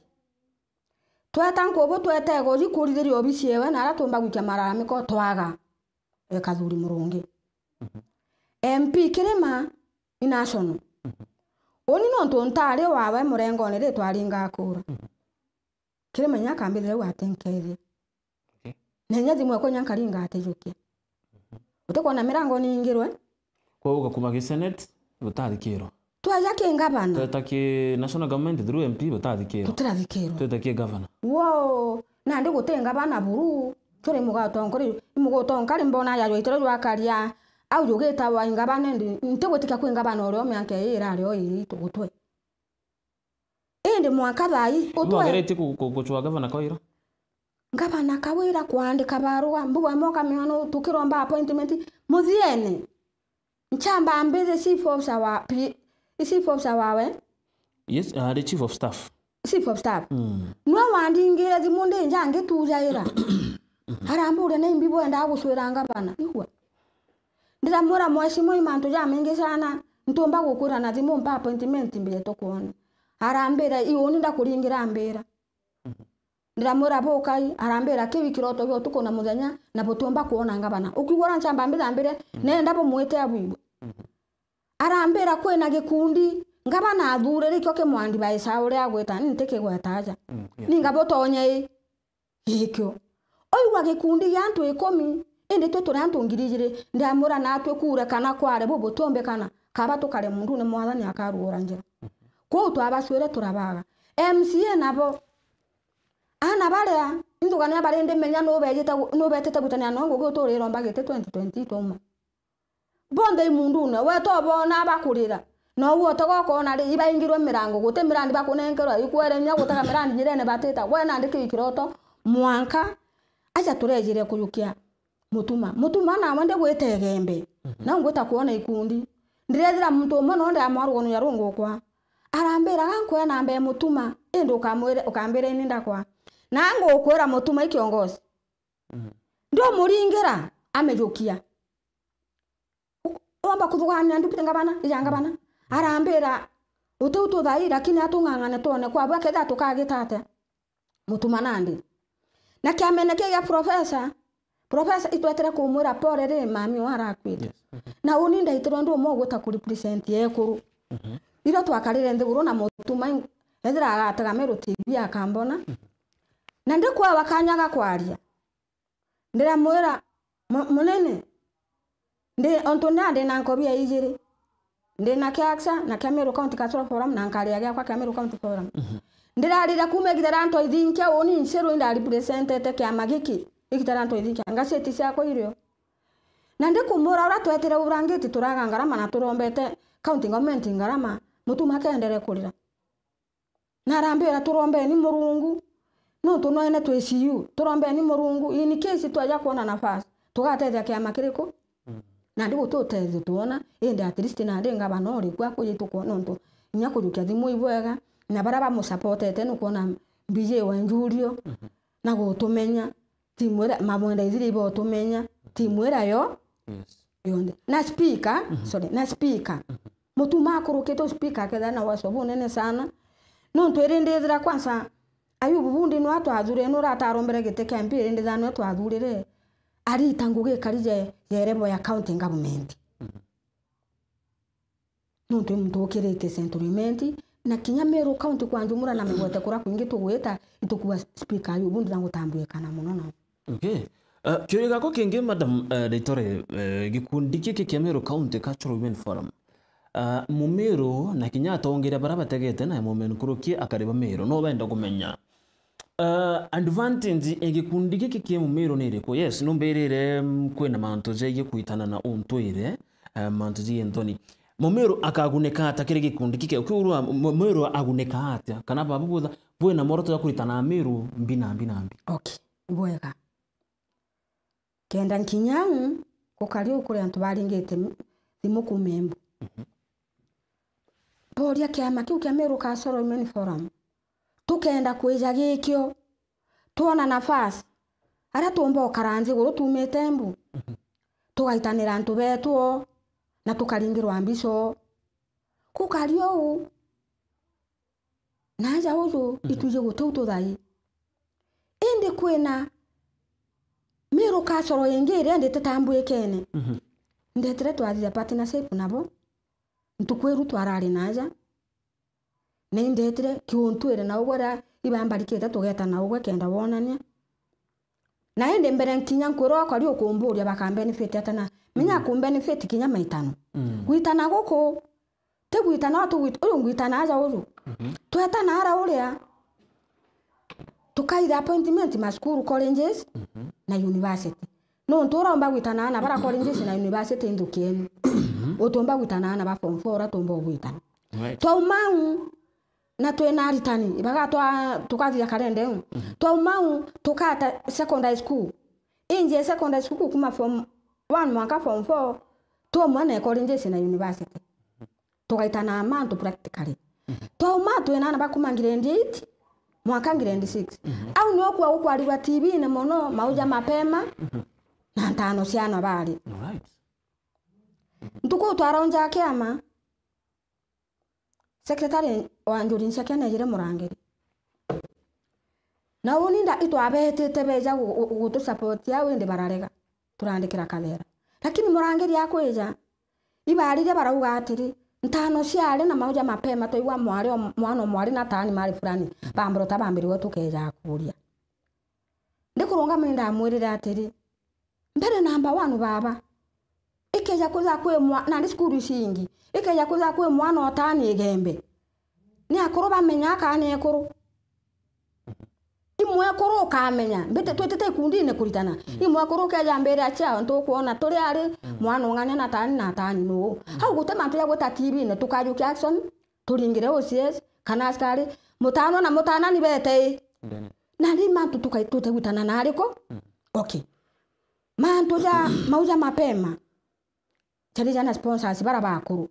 Tweta nkobo twete goji kurithiria obisi yewe na ara tumba gwikia mararamiko twaga. Kathuri Murungi. MP Kirima ni national. Oni no ntontare wawe murengo ni ritwaringa akura. Kirima nyakambire watenkere. Nenya thimwe ko nyankaringa atejukia. Utakona mirango ni ingirwe. Kwa uga kuma Senate butathikiro. Twaja ke ngabana. Tweta ki national government through MP butathikiro. Tutathikiro. Tweta ki governor. Wow, na ndi gutenga bana buru. Tore mugatongori mugotonkari mbona yayo itoro rwakaria au yugeta wa ingabana ndi ntegotika ku ingabana oro myanke ira ryo iri tugutwe. Ende mwaka thai utwe. Wagereti kuchwa governor koiro. Ngabana kawira kuandika barua mbuwa moka miano tukiromba appointment muthiene. Nchamba ambeze chief officer wa chief officer wawe. Yes, the chief of staff. Chief of staff. Nwa wandingira zimunde njange tujaira. Harambure na imbibo enda guswira ngabana. Ihwa. Ndiramura mweshimo imantu ja mingi sana. Ntomba gukura na thimu mpa appointment mbere tokuona. Harambira ioni ndakuringira ambira. Ndiramura bokai arambira kiwi kiroto gyo tukona muthenya na botomba kuona ngabana. Ukigora nchamba mbere nenda bo mwete abwibo. Arambira kwena gikundi ngabana athurire kyo ke mwandi ba isaure agweta nteke gwetaja. Ninga botonye ikyo. Oywa gikundi yantu 10 ende to turantu ngirigire ndamura natwe kure kana kware bo botombe kana kaba tukare mundu ne mwathani akarura njira. Ko twabaswire turabaga. MCA nabo ana baria indugania barende menya no betete gutania no ngo guturira mbagete 2020 toma. Bonde mundu na we to bona bakurira no wo to gokona ri ibaingirwe mirango gute mirandi bakunengerwa ikwere nya gutaka mirandi nyirene bateta we na ndiki ikiroto mwanka acha turejire kuyukia mutuma na wende gwetegembe na ngweta kuona ikundi ndirethira muntu mono nda amaru onu yarungu kwa arambira gankwe na mbe mutuma endo kamwere ukambere ninda kwa nango ukwera mutuma ikiongozi ndio muringira amejokia omba kuthugania ndupite ngabana ijangabana arambira utu thai lakini atungangane tone kwa bwa ketha tukagitate mutuma nandi na kiameneke ya professor itwetere kumwira pore ri mami warakwire na uni ndaitiro ndu mo gweta ku represent yekuru iro twakarire ndiguru na mutuma ethira agataga meru TV akambona na ndikwa wakanyaga kwaria ndira mwira munene ndi onto nande na nkobia ijiri ndi na kiaksa na Kamiru County Cultural Forum na nkaria gya kwa Kamiru County Forum ndirarira kume gitaranto ithinkia oni nsero nda representete kya magiki igitaranto ithinkia ngaseti cia ko irio na ndikumura ura twetire urangiti turaga ngarama na turombete county government ngarama mutuma kaendere kurira na rambira turombe ni murungu no tunoene twesiu turombe ni murungu ini kesi twaja kuona nafasi tugatethia kya makiriko na ndigo tutethia tuona ende at least na ndenga banori kwa kuyitu kuona nto nya kujukia thimu ibwega na baraba mu supportete no kuona mbije wa njurio na gutumenya timwera mabonda izire ibo tumenya timwera yo yonde na speaker na speaker mutuma akuruketo speaker kedha na wasobu nene sana no twerendezira kwanza ayubu bundi no atwazure no ratarombere gite campaign ndeza no twazurire ari tanguge karije yerebo ya county government no tumukirete centuriment na Kinyamero county kwa njumura na megote kura kwingi tugweta itukuwa speaker ayubu bundi nangutambuye kana muno na okay kiriga ko kingi madam Ritore gikundi kiki Kinyamero County Cultural Women Forum mumero na Kinyata ongera barabategete na moment kuruki akareba mero no benda kumenya advantage egikundi giki kie mumero nereko yes no mberere kwena manto je kuitana na untwire manto je Anthony mumero akaguneka atakire gikundi kike ukiurwa mumero aguneka atya kana babu bwena moroto ya kuitana mero mbinambi okay bwega kenda Kinyangu kokari ukuri antu baringete thimuku membu boria kiama kiu Kiamero Cultural Women Forum tukenda kuija gikyo tuona nafasi ara tumba okaranze guru tumete mbu tugaitanira antu betu na tukaringirwa mbiso kukario naja uzo ituje gututu thai indi kwena mero kasoro yengere ndete tambwe kene ndetere twathia partnership nabo ntukweru twarari naja na ndetere kiuntwire na ugora ibambarikete tugeta na ugwe kenda wonania na ende mbere nkinya nkoro kari ukumburia baka benefit atana menya ku benefit kinya maitano gwitana guko te gwitana tu gwitana aja uzu twetana ara uria tukaira appointment ma school colleges na university no ntura mba gwitana na bara colleges na university ndukeni utomba gwitana na ba form 4 tombo gwitana to mau na twena ritani baga tukathia karende to mau tukata secondary school inje secondary school kuma form 1 mwaka form 4 to mwana colleges na university tukaitana amantu practically to ma twena na bakuma grade 8 mwaka grade 6 au ni okwa ukwariwa TV ne mono mauja mapema na ntano ciana bali right ntuko twaronja kiama secretary wa njuri nshakene jire murangeri na uninda itwabetete beja gutu support ya wende bararega turandikira kalera lakini murangeri yakweja ibarire barauga atiri ntano ciale na mauja mapema toigwa mwana mwari na tani mari fulani bambiro tabambiri wetu keja kuria ndikurunga minda mwirira atiri mbere namba 1 baba ikeja kuza kwe na ndi skuru cingi ikeja kuza kwe mwana otani igembe ni akoro bamenya kana ekoro imwe akoro kamenya mbete twetete kundine kuritana imwe akoro keja mbere acha nto kuona turi ari mwana nganya na tani no hau gutema ntu ya gota TV ne tukajuki action turingire OCS kana askari mutano na mutana ni bete na ndi mantu tukaitute gutana na ariko okay mantu ja mauja mapema chali jana sponsors bara bakuru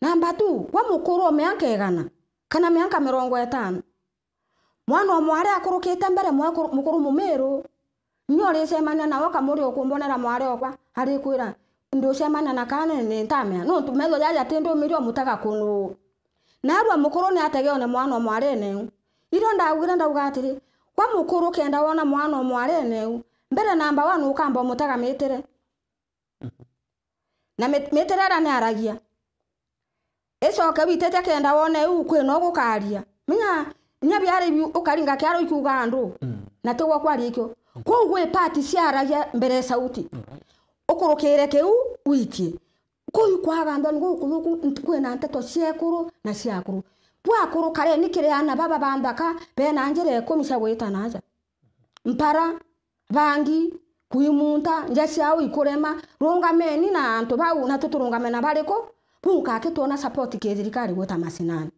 namba 2 wa mukuru meanka egana kana meanka 50 mwana omware akurukite mbere mukuru mumero nyore semana na waka muri okumbonera mware okwa hari kwira ndo semana na kana ne ntamya no tumezo jaja tendo mirio mutaka kunu narwa mukuru ne ategeo ne mwana omware ne iro ndawira ndawgatiri kwa mukuru kenda wona mwana omware ne mbere namba 1 ukamba mutaka metere na metere ara ne aragia eso kabitete kenda wone ukwe no gukaria minya nyabyare ukaringa kyaro ikugando na tegwa kwari ikyo ko gwe party ciaragia mbere sauti ukurukire keu witie ko ikwagando ngo kuluku kwena nteto ciekuru na ciakuru bwa kuru kare nikire ana baba bandaka bena njere komisa gwita naja mpara bangi kuimunta njasiao ikurema rungameni na antu bau na tuturungamena bariko punka ketona support kezirikari gota masinani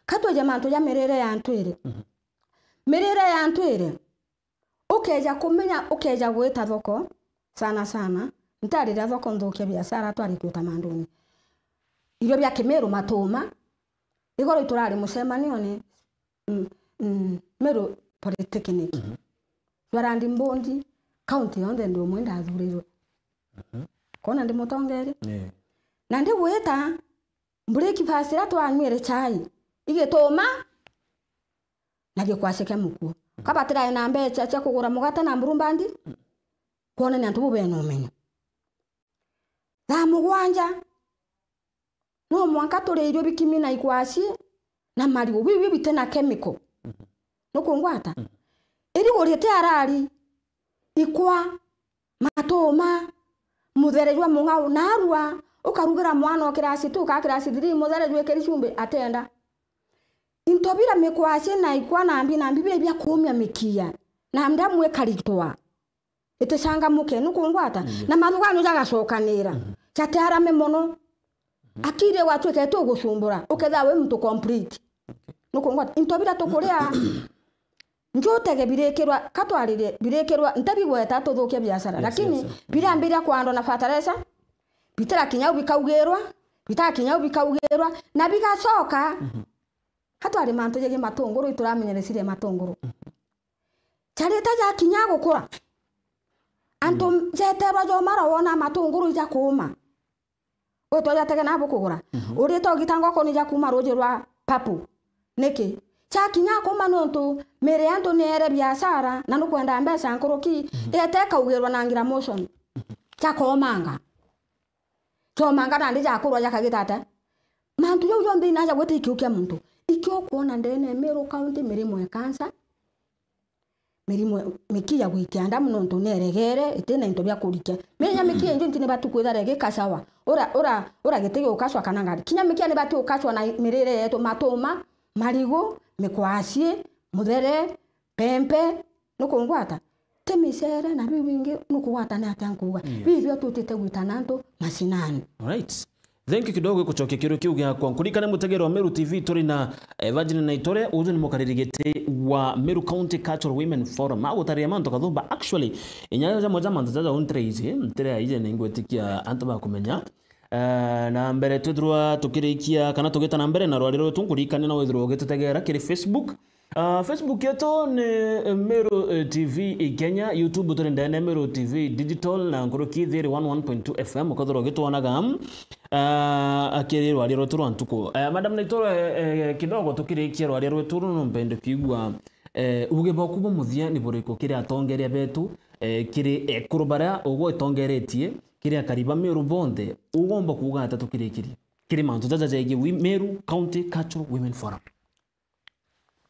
kato jamantu ya merere ya antwire merere ya antwire ukeja kumenya ukeja gweta thoko sana ntari ra thoko ndoke biashara twari kuta manduni iyo bya kemero matoma igoro iturari musemanio ni mero polytechnic barandi mbondi county onde ndo mwenda azurirwe kona ndi mutongere na ndi weta break fasira twanywere chai igetoma nage kwasheke muku kabatira na mbecha cha kugura mugata na mburumbandi kona nyantu bube no menyo na mugwanja no mwanka tore iryo bikimina ikwasi na mariwo bibi bitena chemical no kungwata iri gorete arari ikwa matoma mutherejwa munga narwa ukarugira mwana okirasi tu ka kirasi 3 mutherejwe kerishumbe atenda intobira mekwase na ikwa na mbi bya kumya mikia na ndamwe karitwa eteshanga muke nukungwata na madugano jagasokanira chatara memono akire watu keto gusumbura uketha we mtu complete nukungwata intobira tokorea njotege birekerwa katwarire birekerwa ntabigweta tuthuke biashara lakini birambira kwando na fataresa bitara kinyau bikaugerwa na bigacoka hatwari mantu jege matunguru ituramenyeresire matunguru chareta ja kinya gukura antu jeterwa jo mara wona matunguru ja kuma oto ya tege na bukugura uri to gitango ko ni ja kuma roje rwa papu niki chakinya kuma nontu mere antu nere biashara na nukwenda mbesa nkoroki eteka ugerwa na ngira motion cha komanga chomanga na ndija kurwa ja kagitata mantu yo ndi naja gwete ikiukia muntu ikio kuona ndene Meru County mirimo ya kansa mirimo mikia gwikianda muno ntu neregere itena into bya kurikia menya mikia nje ntine batukwitha rege kasawa ora gitege ukaswa kana ngari kinya mikia ne batu ukaswa na mirire yetu matoma marigo mikwasie muthere pempe nukungwata temisere na bibingi nukugwata na atankuga bibyo tutite gwitana nto masinani. Alright. Thank you kidogo kuchokia kiro kiu gya kwa kurikana mutegero wa Meru TV turi na Virgin na itore uzo ni mukaririgete wa Meru County Cultural Women Forum au taria manto kathumba actually inyaja moja manto zaza untre izi mtere ize ningwetikia antu ba kumenya na mbere tudrwa tukirikia kana tugeta na mbere na rwariro tunkurikane na withro getutegera kiri Facebook yetu ni Meru TV Kenya, YouTube turi ndene Meru TV Digital na nkuruki 11.2 FM ukathoro gitwanaga akiri rwariro turu antuko madam naitoro kidogo tukirikia rwariro turu no mpende kwigwa uge bakubo muthia ni buriko kiri atongeria betu kiri kurubara ugo itongeretie kiri akariba Meru bonde ugomba kuga atatu kiri mantu zaza Meru County Cultural Women Forum.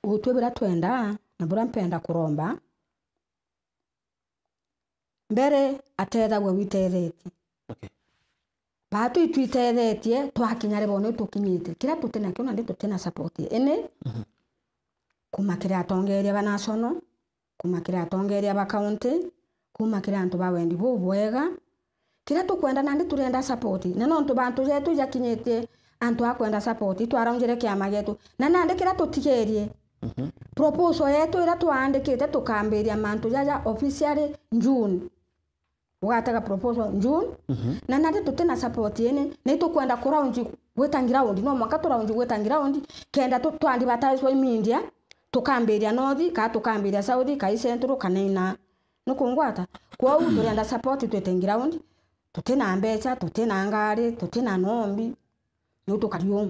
Utwebera twenda na bura mpenda kuromba mbere ateza gwe witetheti batu itwitethetie twakinyare bono tukinyite kira tutena kiona ndi tutena support ene kumakira atongeria ba national kumakira atongeria ba county kumakira antu ba wendi bubwega kira tukwenda nandi turenda support nano ntu bantu jetu jakinyite antu akwenda support twaronjere kiama getu na nandi kira tutigerie proposal yetu ira tuandikite tukambiria mantu jaja officially June wakataka proposal June na nandi tutena support yene ne tukwenda kuraunji gwetangira undi no mwaka turaunji gwetangira undi kenda twandi bataiswa media tukambiria north ka tukambiria south ka central kanena nukungwata kwa u turenda support twetengira undi tutena mbecha tutena ngari tutena nombi nuto kariyo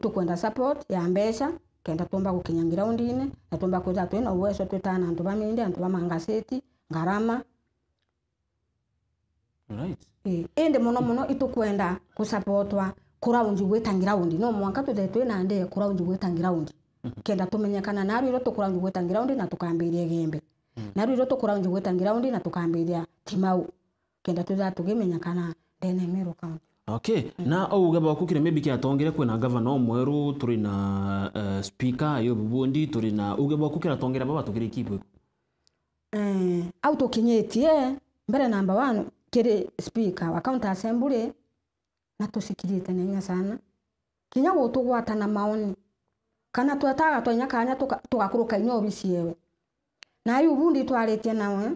tukwenda support ya mbecha kenda tomba gukinyangira undine na tomba kuza twena uweso twetana antu baminde antu bamangaseti ngarama. Right. Ende mono itukwenda kusupportwa kuraunji gwetangira undi no mwanka twetena ande kuraunji gwetangira undi kenda tumenyekana naru iro tukuraunji gwetangira undi na tukambiria gembe naru iro tukuraunji gwetangira undi na tukambiria timau kenda tuza tugemenyakana ndene Meru County. Okay, na auga bakukire maybe kia tongere kwena governor mweru turi na speaker yo bubundi turi na uga bakukira tongera baba tukiri kibwe auto kinyetie mbere number 1 kire speaker wa county assembly na tusikirite nenya sana kinya gutugwata na maoni kana twataga twanyakanya tugakuruka inyobici yewe na ayu bundi twaritie nawe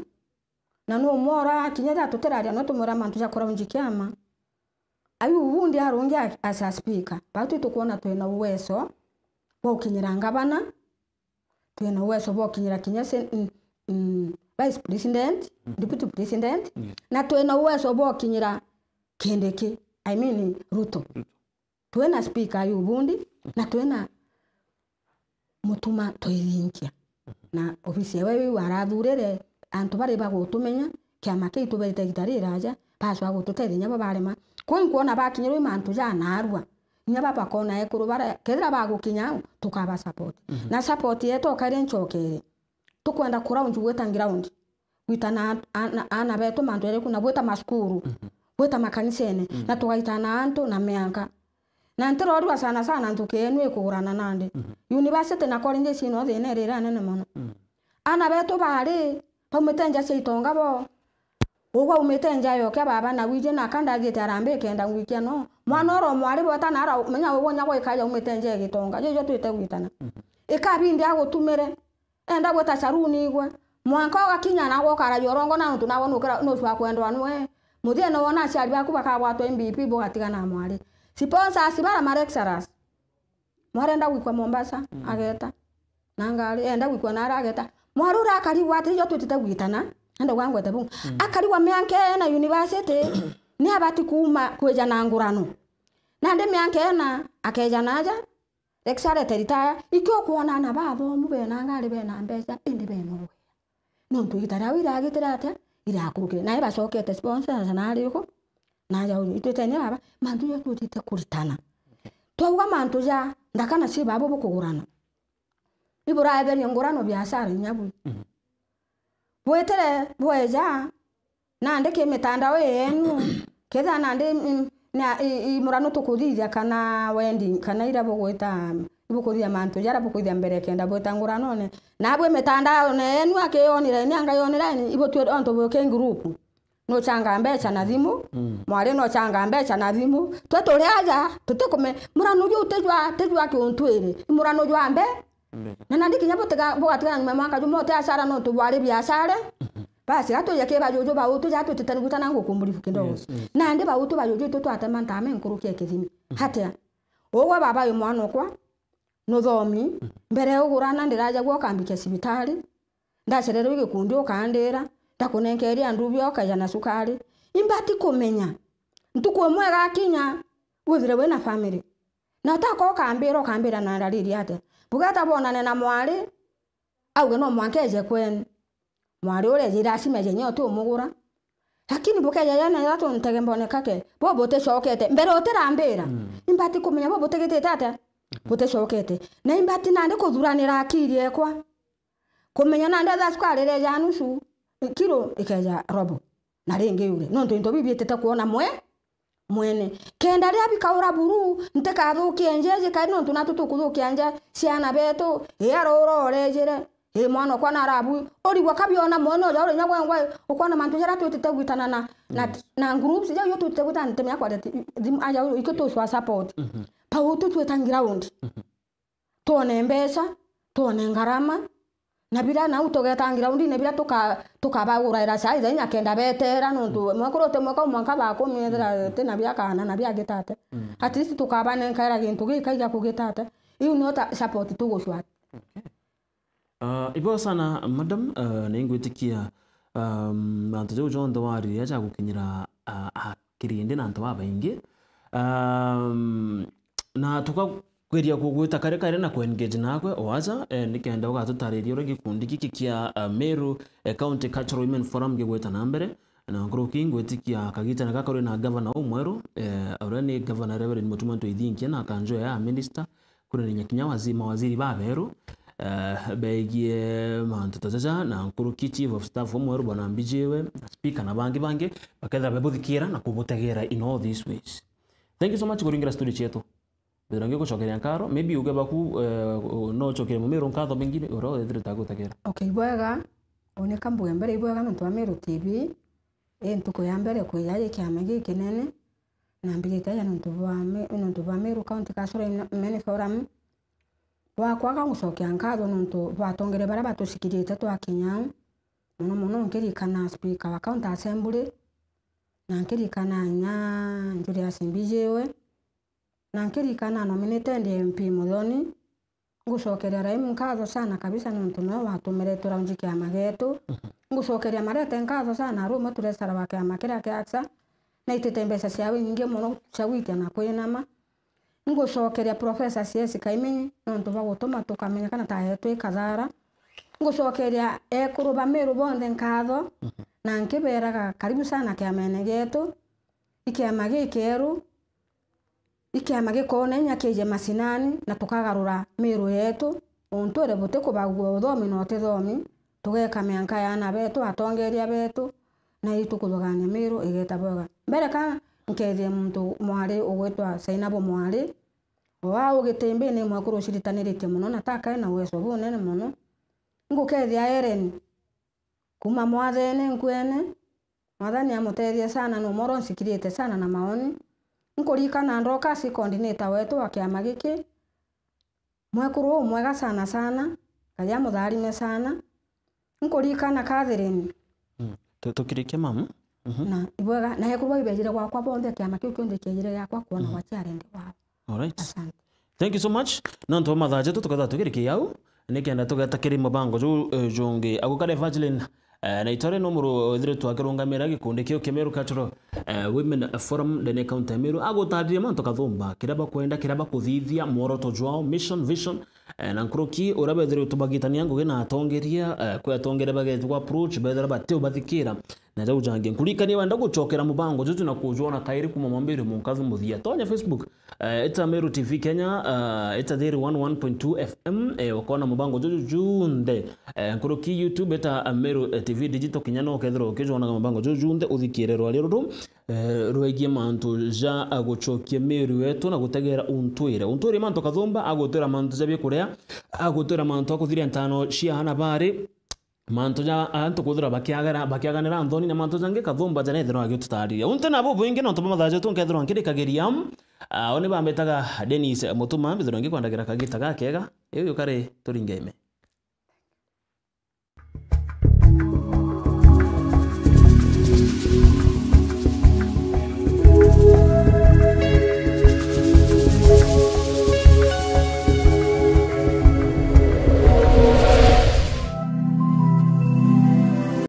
na no mora kinya tuteraria no tumura mantu jakora unjikiama ayu wundi harungi asa speaker batu tukuona twena uweso bo kinyiranga bana twena uweso bo kinyira kinyase vice president deputy president na twena uweso bo kinyira kendeke I mean Ruto twena speaker ayu wundi na twena mutuma toyirinkia na ofisi yewe warathurere antu bari bagutumenya kiama kitu berite gitariraja paswa gututerinya babarema kuona bakinyirwe mantu jana arwa nyaba bakona ekuru bara kedra bagukinya tukaba support na support yeto kare nchokere tukwenda kuraunji gwetangira undi witana ana beto mantu ere kuna bweta maskuru bweta makanisene na tugaitana antu na mianka na ntero rwa sana ntukenu ekugurana nande university na college sino thene rira nene mono ana beto bari pamutenja seitonga bo uwa umetenja yo kya baba na wije na kanda gitarambe kenda ngwikia no mwana ro mwari bota na ara menya wonya go ikaja umetenja gitonga jojo twite gwitana ikabindi agutumire enda gweta saruni igwe mwanka gakinya na go kara yorongo na ntu nabo nukira no shwa kwendwa nwe muthie no wona aciari baku bakagwatwa MVP bo gatigana mwari sponsor sibara marexaras mwarenda gwikwa Mombasa ageta nangari enda gwikwa na ara ageta mwarura kari gwati jo twite gwitana ndo gwangwete bu akari wa mianke na university ni abati kuma kweja na ngurano na ndi mianke na akeja naja lecture teritaya ikyo kuona na babo mu bena ngari bena mbeca indi beno no ntugitara wira gitirate ira kuruke na iba sokete sponsor na riko na ja itete baba mantu yo tutite kuritana twauga mantu ja ndakana si babo bukugurana ibura eberi ngurano biashara nyabu bwetere bweja na ndeke mitandao yenu keza na ndi na imurano tukuthithia kana wendi kana ira bugwita ibukuthia mantu jara bukuthia mbere kenda bwita nguranone na bwe mitandao yenu akionira ni anga yonira ni ibotwe onto bwe group no changa mbecha na thimu mwari no changa mbecha na thimu twetore aja tutikume murano ju tejwa kiontwire murano ju ambe na nandiki nyabotega bwatega nyuma maka ju mote asara no tubwari biashara basi hatu yake bajojo ba utu hatu tutanuguta nangu kumburi kidogo na ndi ba utu bajojo to atema ntame nkuruke kithimi hatia ogwa baba yu mwana kwa no thomi mbere ugurana ndiraja gwo kambike sibitari ndacerero gikundi ukandira ndakunenkeria andu okaja na sukari imbati kumenya ntuko mwega kinya withire we na family na tako kambira na ndariri ate bugata bonane na mwari auge no mwankeje kwenu mwari ule jira simeje nyoto umugura lakini bukeja yana yato ntege mbone kake bobo te shokete mbere oterambira imbati kumenya bobo tegete tata bote shokete na imbati nande kuzuranira akiri ekwa kumenya nande za sukari ya nusu kilo ikeja robo na renge yule nonto into bibiete kuona mwene kenda ria bikaura buru ntekathukie njeje kai nonto natutukuthukia nje ciana betu yarororejere mwana kwa na arabu ori wakabiona mwana ja ore nyagwangwa ukona mantu jara tutete gwitana na groups ja yo tutete gwitana temya kwa aja ikoto swa support pa utu twetangira round tuone mbesa tuone ngarama na bila na utogetangira round ne bila tukabagura ira sai za nyakenda betera nontu mwakorote mwaka bako mwethera tena bya kana na bya gitate at least tukabane nkaira gintu gikaija kugitate iyo nota support tugoshwa. Ibo sana madam ningwitikia antu jo ndwari acha gukinyira akirinde na antu babaingi na tukagweria kugwita kare na ku engage nakwe oaza nikenda ugatutariria uri gikundi giki kia Meru County Cultural Women Forum gigwita na mbere na ngruki ngwitikia kagita na gakore na governor umweru urani governor Reverend Mutumanto Ithinkia na kanjo ya minister kuri nyakinya waziri baberu begie mantu tajaja na nkuruki chief of staff umweru bwana Mbijewe speaker na bangi bakethira bebuthikira na kubutegera in all these ways. Thank you so much kuringira studio chetu birange kuchokeria nkaro maybe uge baku no chokere mumero nkatho bengine uro ethire tagutegera. Okay bwega oneka mbuga mbere ibwega ntu Meru TV ntuko ya mbere kuyaye kiamege kinene na mbigita ya ntu bwa Meru County Cultural Women Forum wakwaga gucokia nkatho nontu batongere bara batusikirite twakinya muno nkirikana speaker wa county assembly na nkirikana nya Julius Mbijewe na nkirikana nominated MP Muthoni ngucokeria rai nkatho sana kabisa nontu no watumire turanji kia magetu ngucokeria marete nkatho sana rumo turesara wa kia makira kia aksa na itete mbeca cia nyingi muno cia gwitia na kwinama ngucokeria Professor CS Kaimenyi nontu bagutuma tukamenya kana tahetwo ikathara ngucokeria ekuruba Meru bonde nkatho na nkiberaga karibu sana kiamene getu ikiama gikeru ikiama gikone nyakije masinani na tukagarura Meru yetu ontore bote kubagwa uthomi no tethomi tugeka mianka yana betu atongeria betu na itukuzogania Meru igeta boga mbere kana nkethie muntu mwari ugwetwa Sainabo mwari wao gitembe ni mwakuru shiritanirite muno nataka na weso bunene muno ngukethia Eren kuma mwathene nkwene mwathani amutethia sana no moro nsikirite sana na maoni nkurikana ndoka si coordinator wetu wa kiama giki mwakuru mwega sana kaya mutharime sana nkurikana Catherine tukirike mama na ibwega na hekuru ibejire gwakwa bonde kiama kiu kionde kiejire yakwa kuona wachiarende wao. All right. Asante. Thank you so much. Nanto mathaje tukatha tukirike yau nikenda tugeta kiri mabango jonge agukare Evangeline na itore no muru thire twakirungamira gikundi kio Kemeru Cultural Women Forum ndene county Meru agutariria manto kathumba kiraba kwenda kiraba kuthithia mworoto jwao mission vision na nkuruki urabe thire tubagitania ngugi na atongeria kwatongere bagetwa approach bethera bateo bathikira na jau jange nkurikania wenda gucokera mubango juju na kujona kairi kuma mwambiri munkazi muthia tonya Facebook eta Meru TV Kenya eta there 11.2 FM wakona mubango juju junde nkuruki YouTube eta Meru TV digital kinyano kethro kijona mubango juju junde uthikire rwali rudu rwegie mantu ja agucokie Meru wetu na gutegera untwire mantu kathumba agutera mantu ja bikuria agutera mantu akuthiria ntano cia hana bari manto ja anto kuthura bakiaganira anthoni na manto jange kathumba jana ithero agitutariria unte na bo boinge no tuma mathaje tunkethero nkirikagiria oni bambetaga Dennis Mutuma mbithero ngikwandakira kagita gakega iyo kare turingeme